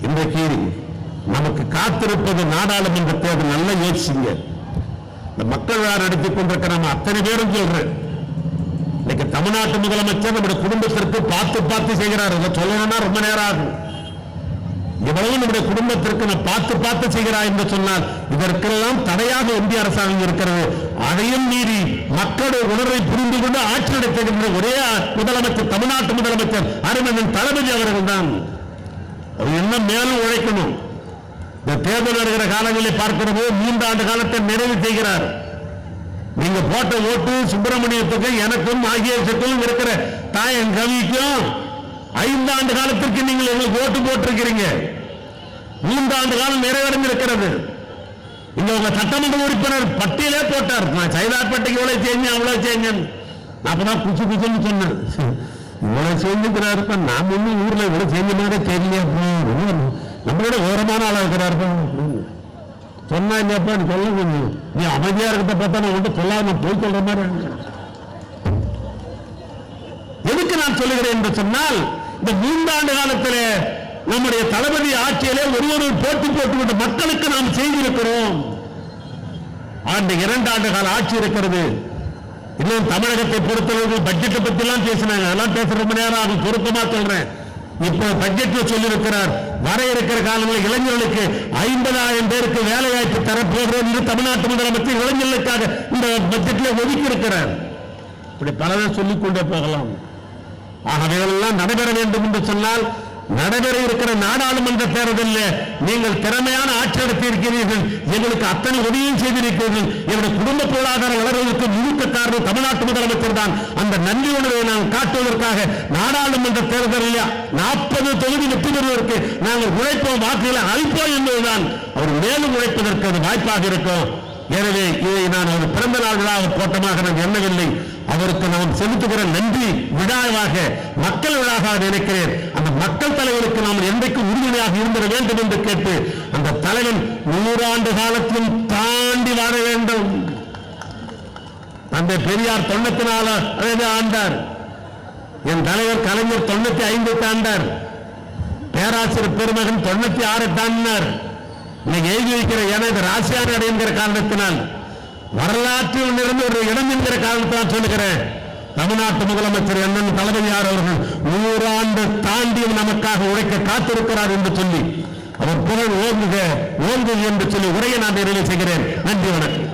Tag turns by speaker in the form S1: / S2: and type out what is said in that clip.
S1: இன்றைக்கு நமக்கு காத்திருப்பது நாடாளுமன்ற தேர்தல். நல்ல யோசிங்க. இந்த மக்கள் விழா நடத்திக் கொண்டிருக்கிற நம்ம அத்தனை பேரும் சொல்றேன், இன்னைக்கு தமிழ்நாட்டு முதலமைச்சர் நம்முடைய குடும்பத்திற்கு பார்த்து செய்கிறார். அதை சொல்லணும்னா ரொம்ப நேரம் ஆகும். இவ்வளவு நம்முடைய குடும்பத்திற்கு நான் பார்த்து செய்கிறார் என்று சொன்னால் இதற்கெல்லாம் தடையாக இந்திய அரசாங்கம் இருக்கிறது. அதையும் மீறி மக்களுடைய உணர்வை புரிந்து கொண்டு ஆட்சி நடத்துகின்ற ஒரே முதலமைச்சர் தமிழ்நாட்டு முதலமைச்சர் அருமையன் தளபதி அவர்கள் தான். அவர் என்ன மேலும் உழைக்கணும். இந்த தேர்தல் நடக்கிற காலங்களில் பார்க்கிற போது 3 ஆண்டு காலத்தை நிறைவு செய்கிறார். நீங்க போட்ட ஓட்டு சுப்பிரமணியத்துக்கு எனக்கும் ஆகியோருக்கும் இருக்கிற தாயன் கவிக்கும் 5 ஆண்டு காலத்திற்கு நீங்கள் எங்களுக்கு ஓட்டு போட்டிருக்கிறீங்க. 3 ஆண்டு காலம் நிறைவடைந்திருக்கிறது. இங்க உங்க சட்டமன்ற உறுப்பினர் பட்டியலே போட்டார், நான் சைதாப்பேட்டைக்கு இவ்வளவு செஞ்சேன் அவ்வளவு செஞ்சேன். அப்பதான் குச்சுன்னு சொன்னேன், இவ்வளவு செஞ்சுக்கிறாரு. நாம் ஒன்னும் ஊர்ல இவ்வளவு செஞ்ச மாதிரி தெரியல, நம்மளோட ஓரமான ஆளா இருக்கிறாரு சொன்னா இல்லையாப்பா நீ சொல்ல கொஞ்சம் நீ அமைதியா இருக்கிறத பார்த்தா நான் ஒன்று சொல்லாம நான் போய் சொல்ற மாதிரி. எதுக்கு நான் சொல்லுகிறேன் என்று சொன்னால், இந்த 3 ஆண்டு காலத்தில் நம்முடைய தளபதி ஆட்சியிலே ஒருவர் போட்டி போட்டுவிட்ட மக்களுக்கு நாம் செய்திருக்கிறோம். ஆண்டு 2 ஆண்டு கால ஆட்சி இருக்கிறது. இன்னும் தமிழகத்தை பொறுத்தவர்கள் பட்ஜெட்டை பத்தி எல்லாம் பேசினாங்க, அதெல்லாம் பேச ரொம்ப நேரம் ஆகும். சுருக்கமா சொல்றேன். இப்போ பட்ஜெட்ல சொல்லியிருக்கிறார், வர இருக்கிற காலங்களில் இளைஞர்களுக்கு 50,000 பேருக்கு வேலை வாய்ப்பு தரப்போகிறோம் என்று தமிழ்நாட்டு முதலமைச்சர் இளைஞர்களுக்காக இந்த பட்ஜெட்ல ஒதுக்கி இருக்கிறார். இப்படி பலரை சொல்லிக் கொண்டே போகலாம். ஆகவே எல்லாம் நடைபெற வேண்டும் என்று சொன்னால், நடைபெற இருக்கிற நாடாளுமன்ற தேர்தலில் நீங்கள் திறமையான ஆட்சி நடத்தி இருக்கிறீர்கள், எங்களுக்கு அத்தனை உதவியும் செய்திருக்கிறீர்கள். என்னுடைய குடும்ப பொருளாதார வளர்வதற்கு முழுக்க காரணம் தமிழ்நாட்டு முதலமைச்சர் தான். அந்த நன்றி உணர்வை நாம் காட்டுவதற்காக நாடாளுமன்ற தேர்தலில் 40 தொகுதி வெற்றி பெறுவதற்கு நாங்கள் உழைப்போம், வாக்குகளை அளிப்போம் என்பதுதான் அவர் மேலும் உழைப்பதற்கு அது வாய்ப்பாக இருக்கும். எனவே இதை நான் ஒரு பிறந்த நாள் விழாவை போட்டமாக நான் எண்ணவில்லை, அவருக்கு நாம் செலுத்துகிற நன்றி விழாவாக மக்கள் விழாவாக நினைக்கிறேன். அந்த மக்கள் தலைவருக்கு நாம் என்றைக்கு உறுதுணையாக இருந்திட வேண்டும் என்று கேட்டு, அந்த தலைவன் 100 ஆண்டு காலத்திலும் தாண்டி வாழ வேண்டும். தந்தை பெரியார் 94 ஆண்டார், என் தலைவர் கலைஞர் 95 தாண்டார், பேராசிரியர் பெருமகன் 96 தாண்டினார். இன்னைக்கு எழுதி வைக்கிற எனக்கு ராசியான அடைகிற காரணத்தினால் வரலாற்றில் நிறந்த ஒரு இடம் என்கிற காரணத்தால் சொல்லுகிறேன். தமிழ்நாட்டு முதலமைச்சர் அண்ணன் தளபதியார் அவர்கள் 100 ஆண்டு தாண்டி நமக்காக உழைக்க காத்திருக்கிறார் என்று சொல்லி அவர் புகழ் ஓங்குக என்று சொல்லி உரையை நான் நிறைவு செய்கிறேன். நன்றி, வணக்கம்.